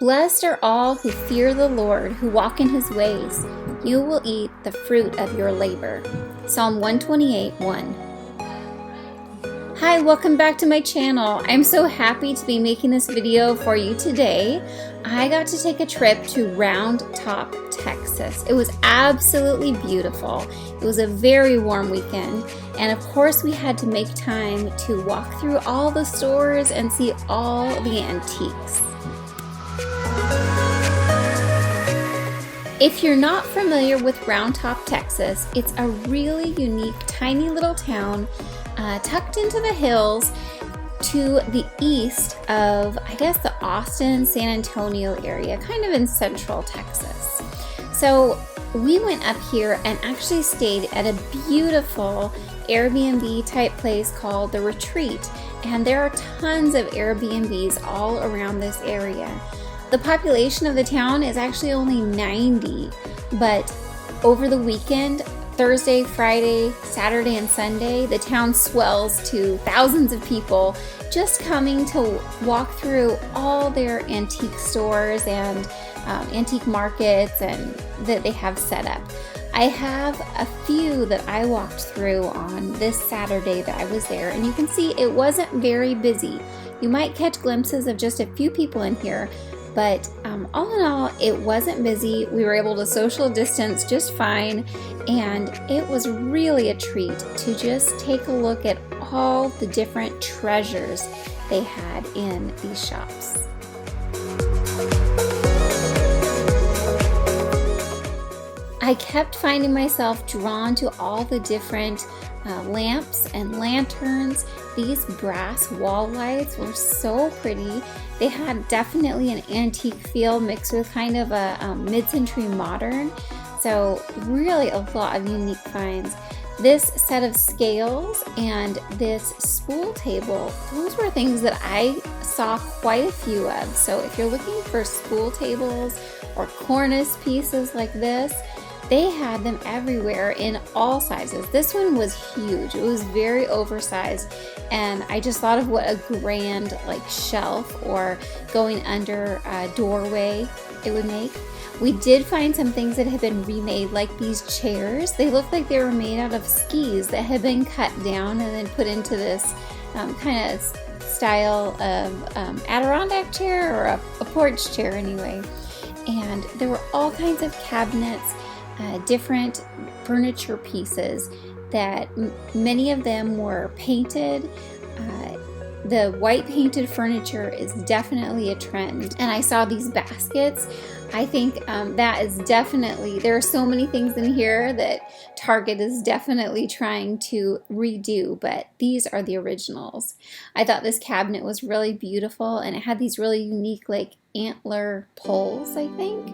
Blessed are all who fear the Lord, who walk in his ways. You will eat the fruit of your labor. Psalm 128:1. Hi, welcome back to my channel. I'm so happy to be making this video for you today. I got to take a trip to Round Top, Texas. It was absolutely beautiful. It was a very warm weekend, and of course we had to make time to walk through all the stores and see all the antiques. If you're not familiar with Round Top, Texas, it's a really unique, tiny little town tucked into the hills to the east of, I guess, the Austin, San Antonio area, kind of in central Texas. So we went up here and actually stayed at a beautiful Airbnb type place called The Retreat. And there are tons of Airbnbs all around this area. The population of the town is actually only 90, but over the weekend, Thursday, Friday, Saturday, and Sunday, the town swells to thousands of people just coming to walk through all their antique stores and antique markets and that they have set up. I have a few that I walked through on this Saturday that I was there, and you can see it wasn't very busy. You might catch glimpses of just a few people in here, but all in all, it wasn't busy. We were able to social distance just fine, and it was really a treat to just take a look at all the different treasures they had in these shops. I kept finding myself drawn to all the different lamps and lanterns. These brass wall lights were so pretty. They had definitely an antique feel mixed with kind of a mid-century modern. So really a lot of unique finds. This set of scales and this spool table, those were things that I saw quite a few of. So if you're looking for spool tables or cornice pieces like this, they had them everywhere in all sizes. This one was huge. It was very oversized, and I just thought of what a grand like shelf or going under a doorway it would make. We did find some things that had been remade, like these chairs. They looked like they were made out of skis that had been cut down and then put into this kind of style of Adirondack chair or a porch chair anyway. And there were all kinds of cabinets, different furniture pieces that many of them were painted. The white painted furniture is definitely a trend, and I saw these baskets. I think that is definitely, there are so many things in here that Target is definitely trying to redo, but these are the originals. I thought this cabinet was really beautiful, and it had these really unique like antler poles, I think.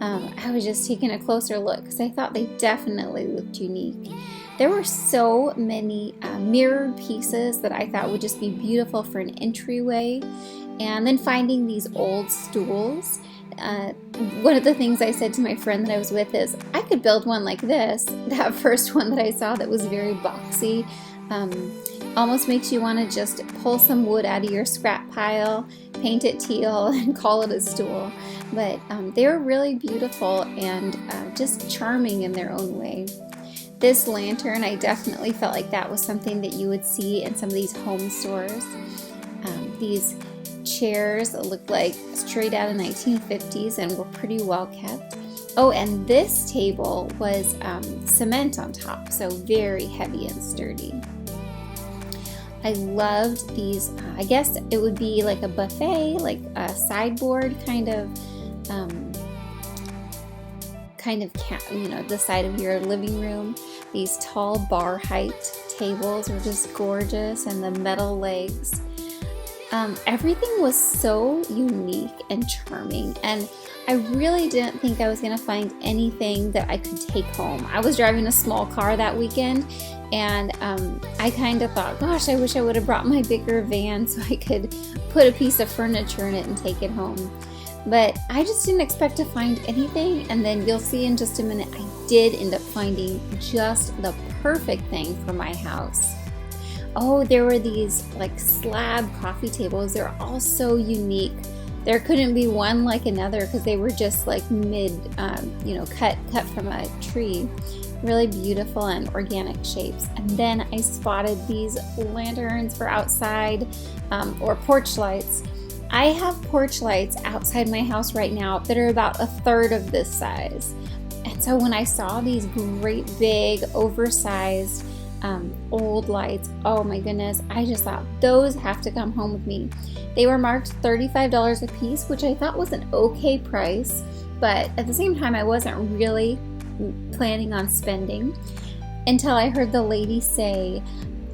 I was just taking a closer look because I thought they definitely looked unique. There were so many mirrored pieces that I thought would just be beautiful for an entryway. And then finding these old stools. One of the things I said to my friend that I was with is, I could build one like this. That first one that I saw that was very boxy almost makes you want to just pull some wood out of your scrap pile, paint it teal, and call it a stool. But they were really beautiful and just charming in their own way. This lantern, I definitely felt like that was something that you would see in some of these home stores. These chairs looked like straight out of the 1950s and were pretty well kept. Oh, and this table was cement on top, so very heavy and sturdy. I loved these, I guess it would be like a buffet, like a sideboard kind of, the side of your living room. These tall bar height tables were just gorgeous, and the metal legs. Everything was so unique and charming, and I really didn't think I was going to find anything that I could take home. I was driving a small car that weekend, and I kind of thought, gosh, I wish I would have brought my bigger van so I could put a piece of furniture in it and take it home. But I just didn't expect to find anything, and then you'll see in just a minute, I did end up finding just the perfect thing for my house. Oh, there were these like slab coffee tables. They're all so unique. There couldn't be one like another because they were just like cut from a tree. Really beautiful and organic shapes. And then I spotted these lanterns for outside or porch lights. I have porch lights outside my house right now that are about a third of this size. And so when I saw these great big oversized old lights, oh my goodness, I just thought those have to come home with me. They were marked $35 a piece, which I thought was an okay price, but at the same time I wasn't really planning on spending until I heard the lady say,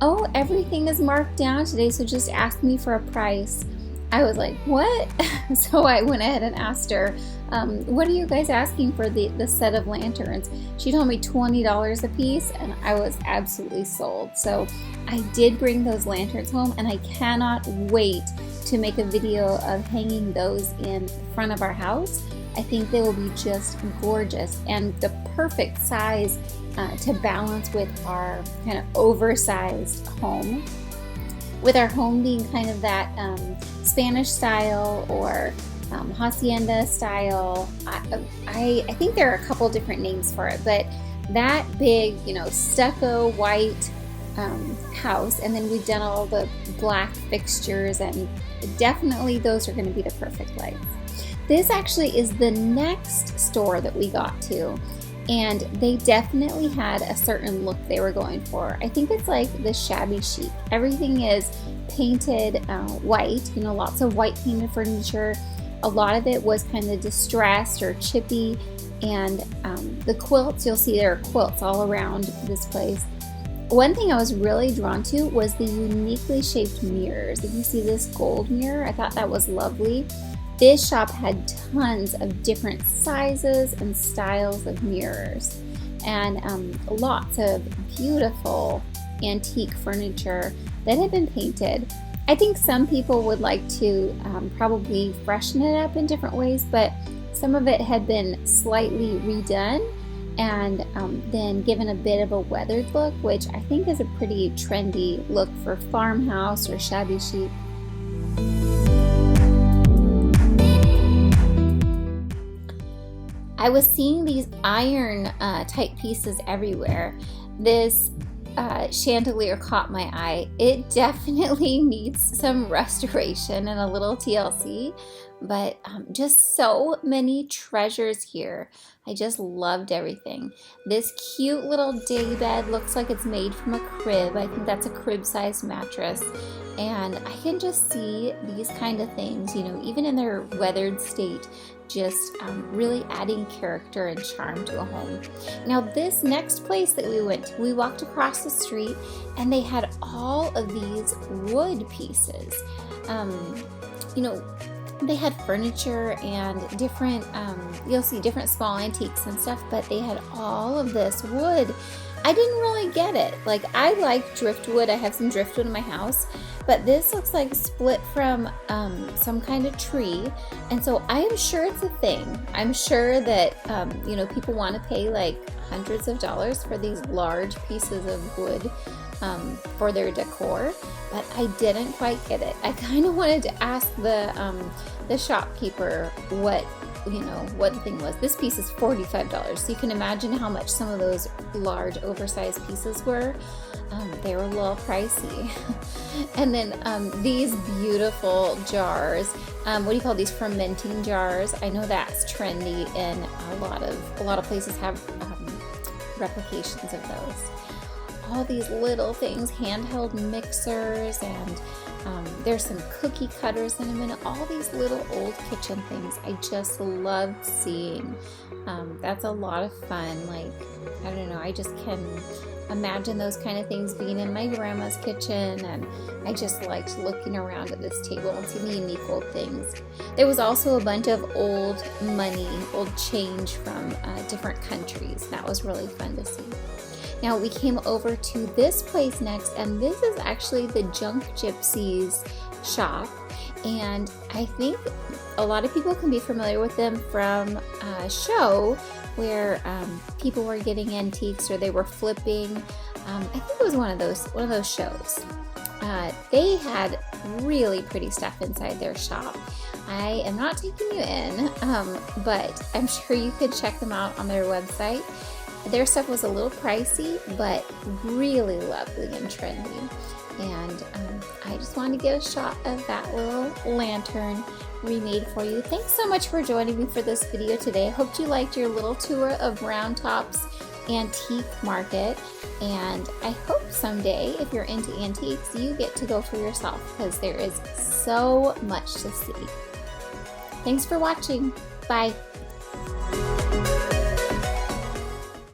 "Oh, everything is marked down today, so just ask me for a price." I was like, what? So I went ahead and asked her, what are you guys asking for the set of lanterns? She told me $20 a piece, and I was absolutely sold. So I did bring those lanterns home, and I cannot wait to make a video of hanging those in front of our house. I think they will be just gorgeous and the perfect size to balance with our kind of oversized home. With our home being kind of that Spanish style or hacienda style, I think there are a couple different names for it, but that big, stucco white house, and then we've done all the black fixtures, and definitely those are going to be the perfect lights. This actually is the next store that we got to, and they definitely had a certain look they were going for. I think it's like the shabby chic. Everything is painted white, lots of white painted furniture. A lot of it was kind of distressed or chippy, and the quilts, you'll see there are quilts all around this place. One thing I was really drawn to was the uniquely shaped mirrors. If you see this gold mirror, I thought that was lovely. This shop had tons of different sizes and styles of mirrors, and lots of beautiful antique furniture that had been painted. I think some people would like to probably freshen it up in different ways, but some of it had been slightly redone and then given a bit of a weathered look, which I think is a pretty trendy look for farmhouse or shabby chic. I was seeing these iron type pieces everywhere. This chandelier caught my eye. It definitely needs some restoration and a little TLC, but just so many treasures here. I just loved everything. This cute little day bed looks like it's made from a crib. I think that's a crib-sized mattress. And I can just see these kind of things, even in their weathered state, just really adding character and charm to a home. Now this next place that we went to, we walked across the street and they had all of these wood pieces. They had furniture and different, you'll see different small antiques and stuff, but they had all of this wood. I didn't really get it. Like, I like driftwood. I have some driftwood in my house, but this looks like split from some kind of tree. And so I am sure it's a thing. I'm sure that, people want to pay like hundreds of dollars for these large pieces of wood for their decor, but I didn't quite get it. I kind of wanted to ask the shopkeeper what the thing was. This piece is $45, so you can imagine how much some of those large oversized pieces were. They were a little pricey. And then these beautiful jars, what do you call these, fermenting jars? I know that's trendy, and a lot of places have replications of those. All these little things, handheld mixers, and there's some cookie cutters in a minute. All these little old kitchen things I just loved seeing. That's a lot of fun. Like, I don't know, I just can imagine those kind of things being in my grandma's kitchen, and I just liked looking around at this table and seeing the unique old things. There was also a bunch of old money, old change from different countries. That was really fun to see. Now we came over to this place next, and this is actually the Junk Gypsies shop, and I think a lot of people can be familiar with them from a show where people were getting antiques or they were flipping. I think it was one of those shows. They had really pretty stuff inside their shop. I am not taking you in, but I'm sure you could check them out on their website. Their stuff was a little pricey, but really lovely and trendy. And I just wanted to get a shot of that little lantern remade for you. Thanks so much for joining me for this video today. I hope you liked your little tour of Round Top's Antique Market. And I hope someday, if you're into antiques, you get to go for yourself because there is so much to see. Thanks for watching. Bye.